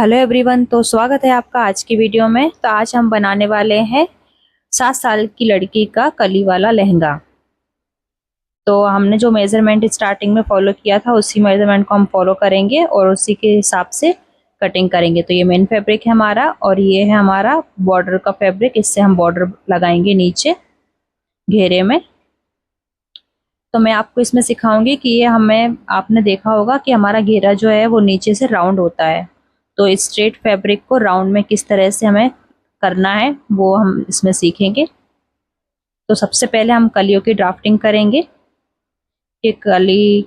Hello everyone, तो स्वागत है आपका आज की वीडियो में। तो आज हम बनाने वाले हैं 7 साल की लड़की का कली वाला लहंगा। तो हमने जो मेजरमेंट स्टार्टिंग में फॉलो किया था उसी मेजरमेंट को हम फॉलो करेंगे और उसी के हिसाब से कटिंग करेंगे। तो ये मेन फैब्रिक है हमारा और ये है हमारा बॉर्डर का फैब्रिक। इससे हम बॉर्डर लगाएंगे नीचे घेरे में। तो मैं आपको इसमें सिखाऊंगी कि ये आपने देखा होगा कि हमारा घेरा जो है वो नीचे से राउंड होता है। तो स्ट्रेट फैब्रिक को राउंड में किस तरह से हमें करना है वो हम इसमें सीखेंगे। तो सबसे पहले हम कलियों की ड्राफ्टिंग करेंगे कि कली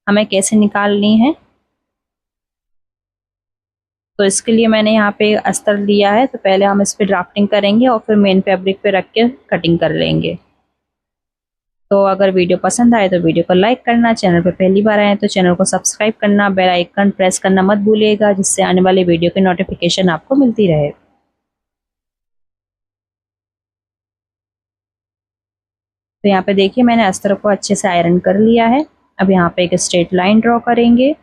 हमें कैसे निकालनी है। तो इसके लिए मैंने यहाँ पे अस्तर लिया है। तो पहले हम इस पे ड्राफ्टिंग करेंगे और फिर मेन फैब्रिक पे रख के कटिंग कर लेंगे। तो अगर वीडियो पसंद आए तो वीडियो को लाइक करना, चैनल पर पहली बार आए तो चैनल को सब्सक्राइब करना, बेल आइकन प्रेस करना मत भूलिएगा, जिससे आने वाले वीडियो की नोटिफिकेशन आपको मिलती रहे। तो यहाँ पे देखिए मैंने अस्तर को अच्छे से आयरन कर लिया है। अब यहाँ पे एक स्ट्रेट लाइन ड्रॉ करेंगे।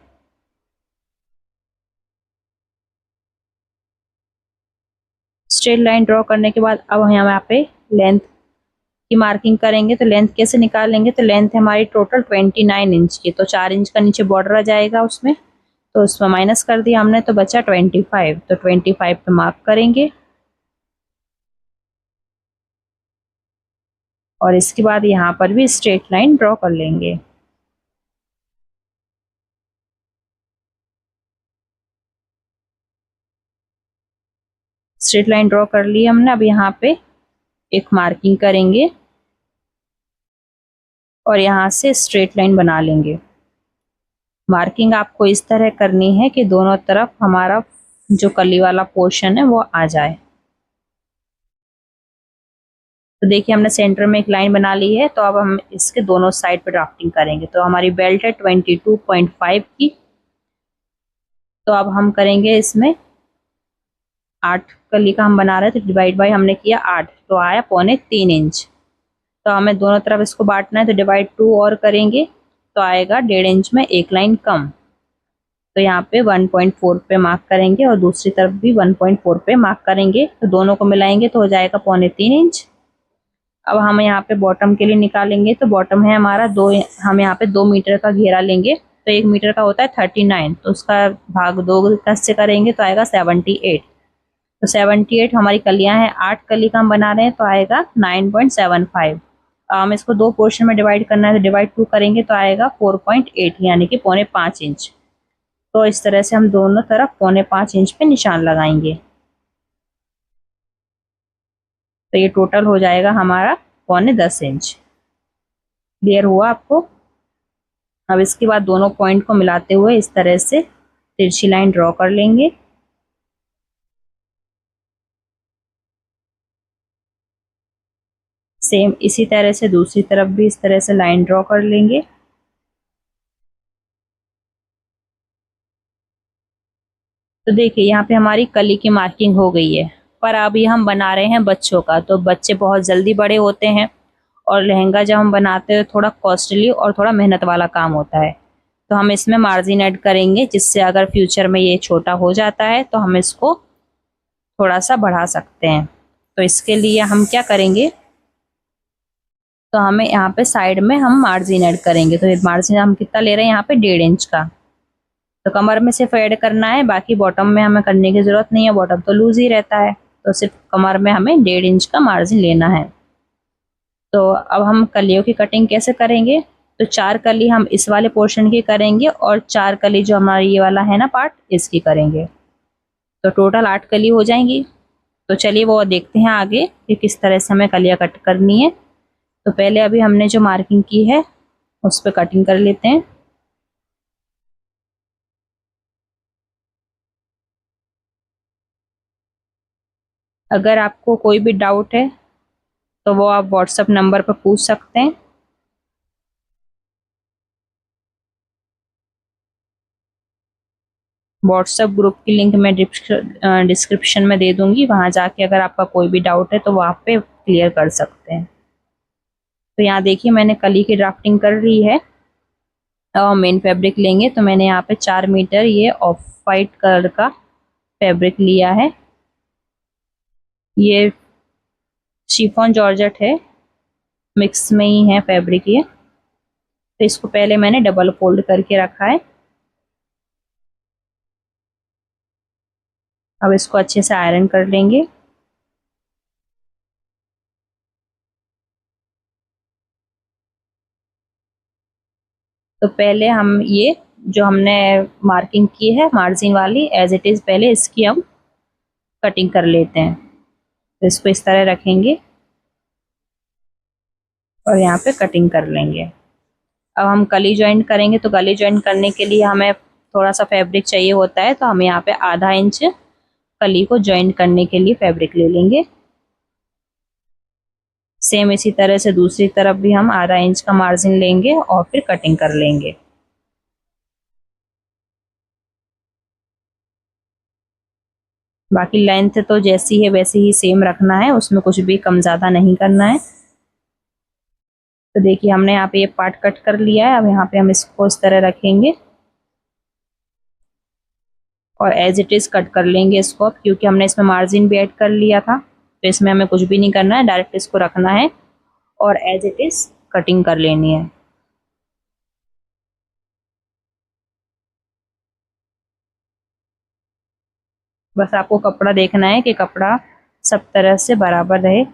स्ट्रेट लाइन ड्रॉ करने के बाद अब हम यहाँ पे लेंथ की मार्किंग करेंगे। तो लेंथ कैसे निकालेंगे, तो लेंथ है हमारी टोटल 29 इंच की। तो 4 इंच का नीचे बॉर्डर आ जाएगा उसमें, तो उसमें माइनस कर दिया हमने तो बचा 25। तो 25 पे मार्क करेंगे और इसके बाद यहाँ पर भी स्ट्रेट लाइन ड्रॉ कर लेंगे। स्ट्रेट लाइन ड्रॉ कर ली हमने। अब यहाँ पे एक मार्किंग करेंगे और यहाँ से स्ट्रेट लाइन बना लेंगे। मार्किंग आपको इस तरह करनी है कि दोनों तरफ हमारा जो कली वाला पोर्शन है वो आ जाए। तो देखिए हमने सेंटर में एक लाइन बना ली है। तो अब हम इसके दोनों साइड पे ड्राफ्टिंग करेंगे। तो हमारी बेल्ट है 22.5 की। तो अब हम करेंगे इसमें 8 कली का हम बना रहे थे, डिवाइड बाई हमने किया 8 तो आया 3.25 इंच। तो हमें दोनों तरफ इसको बांटना है तो डिवाइड 2 और करेंगे तो आएगा 1.5 इंच में एक लाइन कम। तो यहाँ पे 1.4 पे मार्क करेंगे और दूसरी तरफ भी 1.4 पे मार्क करेंगे। तो दोनों को मिलाएंगे तो हो जाएगा 3.25 इंच। अब हम यहाँ पे बॉटम के लिए निकालेंगे। तो बॉटम है हमारा हम यहाँ पे 2 मीटर का घेरा लेंगे। तो 1 मीटर का होता है 39, तो उसका भाग 2 से करेंगे तो आएगा 78। तो 78 हमारी कलियां हैं, 8 कली का हम बना रहे हैं तो आएगा 9.75। हम इसको 2 पोर्शन में डिवाइड करना है तो डिवाइड 2 करेंगे तो आएगा 4.8 यानी कि 4.5 इंच। तो इस तरह से हम दोनों तरफ 4.5 इंच पे निशान लगाएंगे। तो ये टोटल हो जाएगा हमारा 9.10 इंच। क्लियर हुआ आपको। अब इसके बाद दोनों पॉइंट को मिलाते हुए इस तरह से तिरछी लाइन ड्रॉ कर लेंगे। सेम इसी तरह से दूसरी तरफ भी इस तरह से लाइन ड्रॉ कर लेंगे। तो देखिए यहाँ पे हमारी कली की मार्किंग हो गई है। पर अभी हम बना रहे हैं बच्चों का, तो बच्चे बहुत जल्दी बड़े होते हैं और लहंगा जब हम बनाते हैं थोड़ा कॉस्टली और थोड़ा मेहनत वाला काम होता है। तो हम इसमें मार्जिन ऐड करेंगे, जिससे अगर फ्यूचर में ये छोटा हो जाता है तो हम इसको थोड़ा सा बढ़ा सकते हैं। तो इसके लिए हम क्या करेंगे, तो हमें यहाँ पे साइड में हम मार्जिन ऐड करेंगे। तो मार्जिन हम कितना ले रहे हैं यहाँ पे 1.5 इंच का। तो कमर में सिर्फ ऐड करना है, बाकी बॉटम में हमें करने की जरूरत नहीं है, बॉटम तो लूज ही रहता है। तो सिर्फ कमर में हमें 1.5 इंच का मार्जिन लेना है। तो अब हम कलियों की कटिंग कैसे करेंगे, तो 4 कली हम इस वाले पोर्शन की करेंगे और 4 कली जो हमारा ये वाला है ना पार्ट, इसकी करेंगे। तो टोटल 8 कली हो जाएंगी। तो चलिए वो देखते हैं आगे कि किस तरह से हमें कलियां कट करनी है। तो पहले अभी हमने जो मार्किंग की है उस पर कटिंग कर लेते हैं। अगर आपको कोई भी डाउट है तो वो आप व्हाट्सएप नंबर पर पूछ सकते हैं। व्हाट्सएप ग्रुप की लिंक मैं डिस्क्रिप्शन में दे दूंगी, वहां जाके अगर आपका कोई भी डाउट है तो वहाँ पे क्लियर कर सकते हैं। तो यहाँ देखिए मैंने कली की ड्राफ्टिंग कर रही है और मेन फैब्रिक लेंगे। तो मैंने यहाँ पे 4 मीटर ये ऑफ वाइट कलर का फैब्रिक लिया है। ये शिफॉन जॉर्जेट है, मिक्स में ही है फैब्रिक ये। तो इसको पहले मैंने डबल फोल्ड करके रखा है। अब इसको अच्छे से आयरन कर लेंगे। तो पहले हम ये जो हमने मार्किंग की है मार्जिन वाली, एज इट इज पहले इसकी हम कटिंग कर लेते हैं। तो इसको इस तरह रखेंगे और यहाँ पे कटिंग कर लेंगे। अब हम कली ज्वाइंट करेंगे, तो कली ज्वाइंट करने के लिए हमें थोड़ा सा फैब्रिक चाहिए होता है, तो हम यहाँ पे आधा इंच कली को ज्वाइंट करने के लिए फैब्रिक ले लेंगे। सेम इसी तरह से दूसरी तरफ भी हम आधा इंच का मार्जिन लेंगे और फिर कटिंग कर लेंगे। बाकी लेंथ तो जैसी है वैसी ही सेम रखना है, उसमें कुछ भी कम ज़्यादा नहीं करना है। तो देखिए हमने यहाँ पे ये पार्ट कट कर लिया है। अब यहाँ पे हम इसको इस तरह रखेंगे और एज इट इज़ कट कर लेंगे इसको, क्योंकि हमने इसमें मार्जिन भी ऐड कर लिया था। तो इसमें हमें कुछ भी नहीं करना है, डायरेक्ट इसको रखना है और एज इट इज़ कटिंग कर लेनी है। बस आपको कपड़ा देखना है कि कपड़ा सब तरह से बराबर रहे।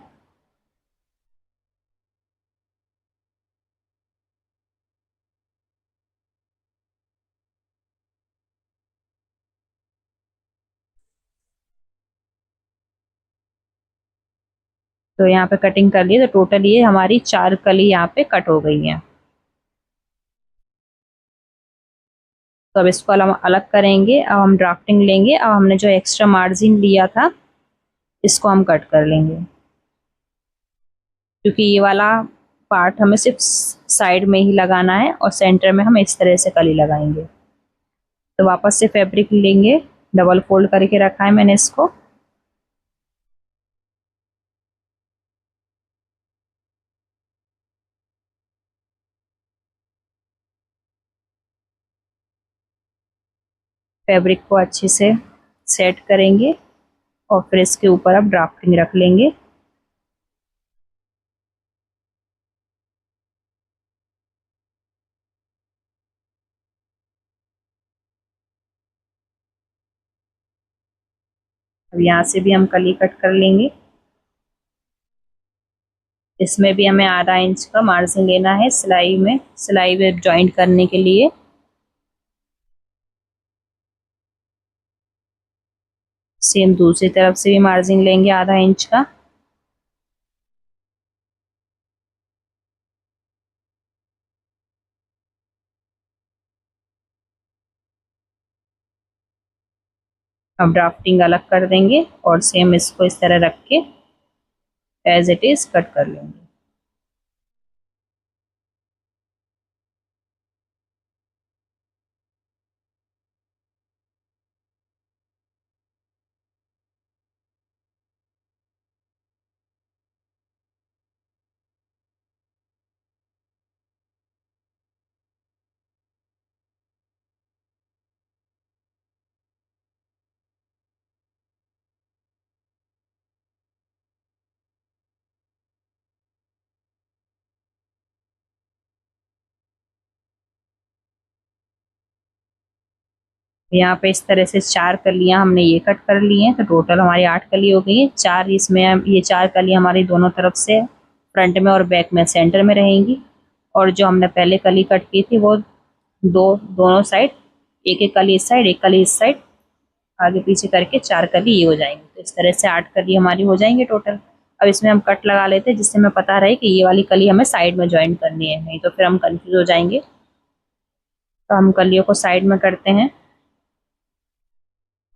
तो यहाँ पे कटिंग कर ली, तो टोटल ये हमारी 4 कली यहाँ पे कट हो गई हैं। तो अब इसको हम अलग करेंगे। अब हम ड्राफ्टिंग लेंगे। अब हमने जो एक्स्ट्रा मार्जिन लिया था इसको हम कट कर लेंगे, क्योंकि ये वाला पार्ट हमें सिर्फ साइड में ही लगाना है और सेंटर में हम इस तरह से कली लगाएंगे। तो वापस से फैब्रिक लेंगे, डबल फोल्ड करके रखा है मैंने इसको। फैब्रिक को अच्छे से सेट करेंगे और फिर इसके ऊपर अब ड्राफ्टिंग रख लेंगे। अब यहाँ से भी हम कली कट कर लेंगे। इसमें भी हमें आधा इंच का मार्जिन लेना है सिलाई में जॉइंट करने के लिए। सेम दूसरी तरफ से भी मार्जिन लेंगे आधा इंच का। अब ड्राफ्टिंग अलग कर देंगे और सेम इसको इस तरह रख के एज इट इज कट कर लेंगे। यहाँ पे इस तरह से 4 कलियां हमने ये कट कर ली हैं, तो टोटल हमारी 8 कली हो गई है। 4 इसमें ये 4 कली हमारी दोनों तरफ से फ्रंट में और बैक में सेंटर में रहेंगी। और जो हमने पहले कली कट की थी वो दोनों साइड, एक एक कली इस साइड एक कली इस साइड, आगे पीछे करके 4 कली ये हो जाएंगी। तो इस तरह से 8 कली हमारी हो जाएंगी टोटल। अब इसमें हम कट लगा लेते हैं, जिससे हमें पता रहे कि ये वाली कली हमें साइड में ज्वाइन करनी है, नहीं तो फिर हम कंफ्यूज हो जाएंगे। तो हम कलियों को साइड में करते हैं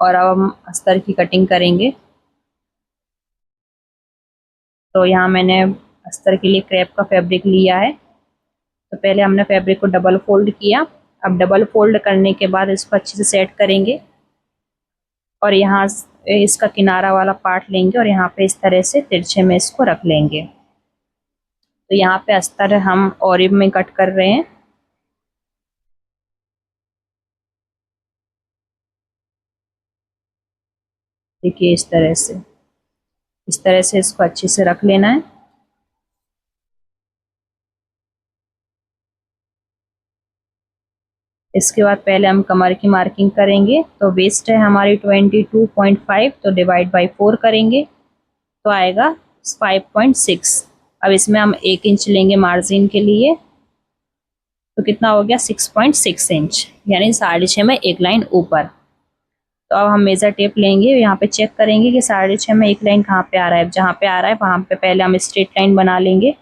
और अब हम अस्तर की कटिंग करेंगे। तो यहाँ मैंने अस्तर के लिए क्रेप का फैब्रिक लिया है। तो पहले हमने फैब्रिक को डबल फोल्ड किया। अब डबल फोल्ड करने के बाद इसको अच्छे से सेट करेंगे और यहाँ इसका किनारा वाला पार्ट लेंगे और यहाँ पे इस तरह से तिरछे में इसको रख लेंगे। तो यहाँ पे अस्तर हम ऑरिब में कट कर रहे हैं। देखिए इस तरह से इसको अच्छे से रख लेना है। इसके बाद पहले हम कमर की मार्किंग करेंगे। तो वेस्ट है हमारी 22.5, तो डिवाइड बाई 4 करेंगे तो आएगा 5.6। अब इसमें हम 1 इंच लेंगे मार्जिन के लिए, तो कितना हो गया 6.6 इंच, यानी 6.5 में एक लाइन ऊपर। तो अब हम मेजर टेप लेंगे, यहाँ पे चेक करेंगे कि 6.5 में एक लाइन कहाँ पे आ रहा है। जहाँ पे आ रहा है वहाँ पे पहले हम स्ट्रेट लाइन बना लेंगे।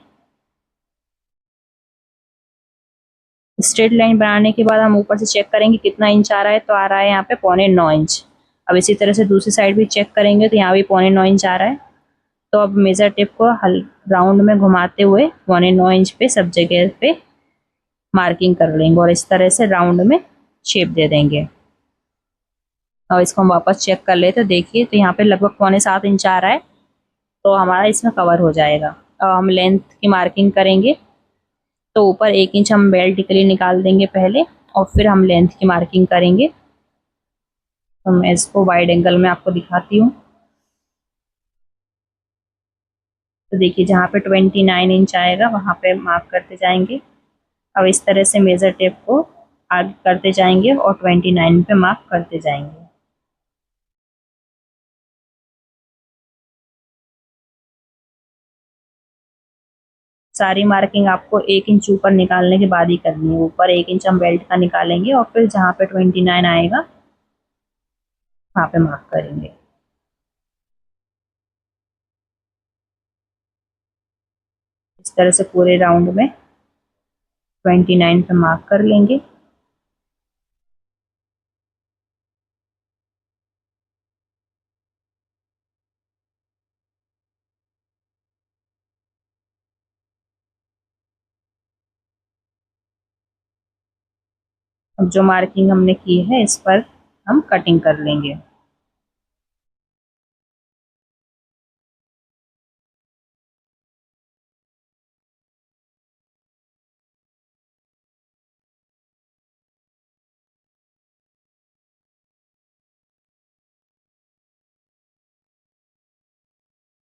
स्ट्रेट लाइन बनाने के बाद हम ऊपर से चेक करेंगे कितना इंच आ रहा है, तो आ रहा है यहाँ पे 9.25 इंच। अब इसी तरह से दूसरी साइड भी चेक करेंगे तो यहाँ भी 9.25 इंच आ रहा है। तो अब मेजर टेप को राउंड में घुमाते हुए 9.25 इंच पे सब जगह पे मार्किंग कर लेंगे और इस तरह से राउंड में शेप दे देंगे। और इसको हम वापस चेक कर लेते, तो देखिए तो यहाँ पे लगभग 6.25 इंच आ रहा है, तो हमारा इसमें कवर हो जाएगा। अब हम लेंथ की मार्किंग करेंगे, तो ऊपर 1 इंच हम बेल्ट के लिए निकाल देंगे पहले और फिर हम लेंथ की मार्किंग करेंगे। तो मैं इसको वाइड एंगल में आपको दिखाती हूँ। तो देखिए जहाँ पे 29 इंच आएगा वहाँ पे मार्क करते जाएंगे। अब इस तरह से मेजर टेप को आगे करते जाएंगे और 29 पे मार्क करते जाएंगे। सारी मार्किंग आपको 1 इंच ऊपर निकालने के बाद ही करनी है। ऊपर 1 इंच हम बेल्ट का निकालेंगे और फिर जहाँ पे 29 आएगा वहाँ पे मार्क करेंगे। इस तरह से पूरे राउंड में 29 पे मार्क कर लेंगे। अब जो मार्किंग हमने की है इस पर हम कटिंग कर लेंगे।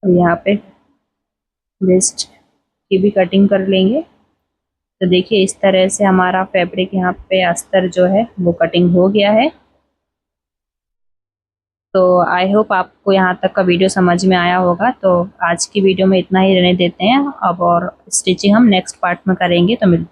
और यहाँ पे वेस्ट की भी कटिंग कर लेंगे। तो देखिए इस तरह से हमारा फैब्रिक यहाँ पे अस्तर जो है वो कटिंग हो गया है। तो आई होप आपको यहाँ तक का वीडियो समझ में आया होगा। तो आज की वीडियो में इतना ही रहने देते हैं अब, और स्टिचिंग हम नेक्स्ट पार्ट में करेंगे। तो मिलते